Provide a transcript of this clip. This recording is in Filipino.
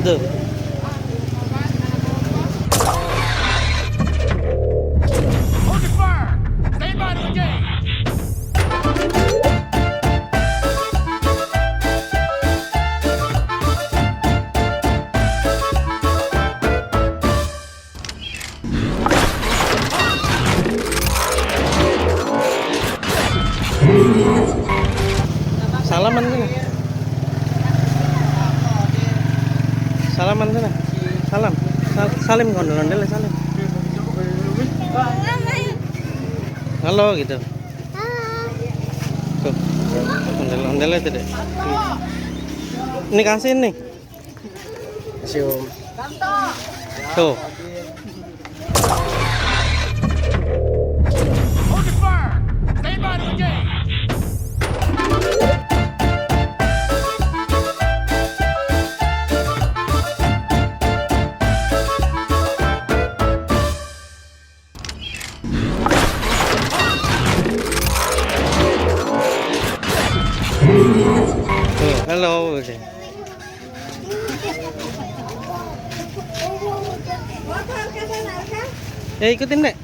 tuh. Salaman sana. Salaman sana. Salam. Salim ondel-ondel salim. Halo gitu. Tuh. Ondel-ondel itu deh. Ini kasih nih. Cium. Tuh. Tuh, halo. Ya ikutin deh.